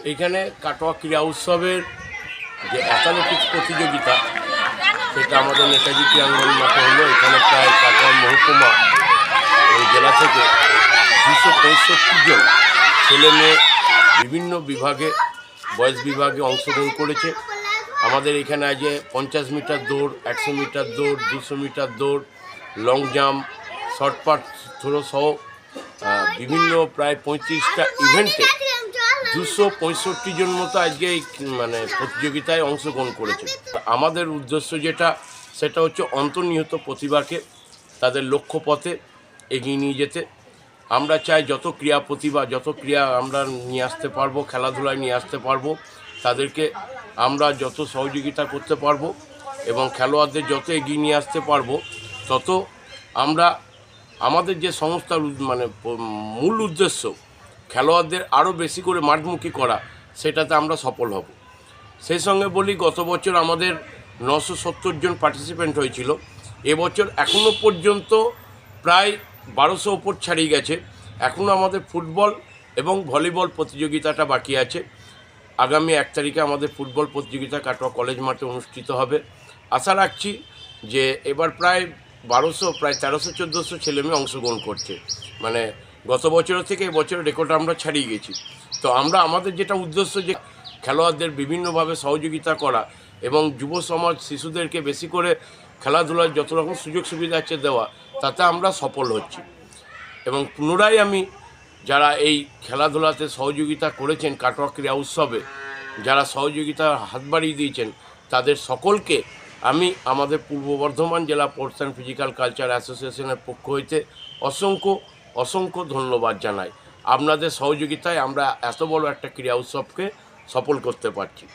এইখানে কাটোয়া ক্রীড়া উৎসবের যে অ্যাথলেটিক্স প্রতিযোগিতা সেটা আমাদের নেতাজি ক্রীড়াঙ্গন মাঠে হলো। এখানে প্রায় কাটোয়া মহকুমা এবং জেলা থেকে 265 জন ছেলে মেয়ে বিভিন্ন বিভাগে বয়স বিভাগে অংশগ্রহণ করেছে। আমাদের এখানে আজ 50 মিটার দৌড়, 100 মিটার দৌড়, 200 মিটার দৌড়, লং জাম্প, শর্ট পাট থ্রো সহ বিভিন্ন প্রায় 35টা ইভেন্টে 265 জন মতো আজকে এই প্রতিযোগিতায় অংশগ্রহণ করেছে। আমাদের উদ্দেশ্য সেটা হচ্ছে অন্তর্নিহিত প্রতিভাকে তাদের লক্ষ্যপথে এগিয়ে নিয়ে যেতে। আমরা চাই যত ক্রীড়া প্রতিভা, যত ক্রীড়া আমরা নিয়ে আসতে পারবো, খেলাধুলায় নিয়ে আসতে পারবো, তাদেরকে আমরা যত সহযোগিতা করতে পারবো এবং খেলোয়াড়দের যত এগিয়ে নিয়ে আসতে পারবো, তত আমরা আমাদের যে সংস্থার মূল উদ্দেশ্য খেলোয়াড়দের আরও বেশি করে মাঠমুখী করা, সেটাতে আমরা সফল হব। সেই সঙ্গে বলি, গত বছর আমাদের 970 জন পার্টিসিপেন্ট হয়েছিল। এবছর এখনও পর্যন্ত প্রায় 1200 ওপর ছাড়িয়ে গেছে। এখনও আমাদের ফুটবল এবং ভলিবল প্রতিযোগিতাটা বাকি আছে। আগামী 1 তারিখে আমাদের ফুটবল প্রতিযোগিতা কাটোয়া কলেজ মাঠে অনুষ্ঠিত হবে। আশা রাখছি যে এবার প্রায় 1300-1400 ছেলেমেয়ে অংশগ্রহণ করছে। গত বছরের থেকে এবছরের রেকর্ড আমরা ছাড়িয়ে গেছি। তো আমাদের যেটা উদ্দেশ্য যে খেলোয়াড়দের বিভিন্নভাবে সহযোগিতা করা এবং যুব সমাজ শিশুদেরকে বেশি করে খেলাধুলার যত রকম সুযোগ সুবিধা আছে দেওয়া, তাতে আমরা সফল হচ্ছি। এবং পুনরায় আমি যারা এই খেলাধুলাতে সহযোগিতা করেছেন, কাটোয়া ক্রীড়া উৎসবে যারা সহযোগিতার হাত বাড়িয়ে দিয়েছেন, তাদের সকলকে আমি আমাদের পূর্ব বর্ধমান জেলা স্পোর্টস অ্যান্ড ফিজিক্যাল কালচার অ্যাসোসিয়েশনের পক্ষ হইতে অসংখ্য ধন্যবাদ জানাই। আপনাদের সহযোগিতায় আমরা এত বড় একটা ক্রীড়া উৎসবকে সফল করতে পারছি।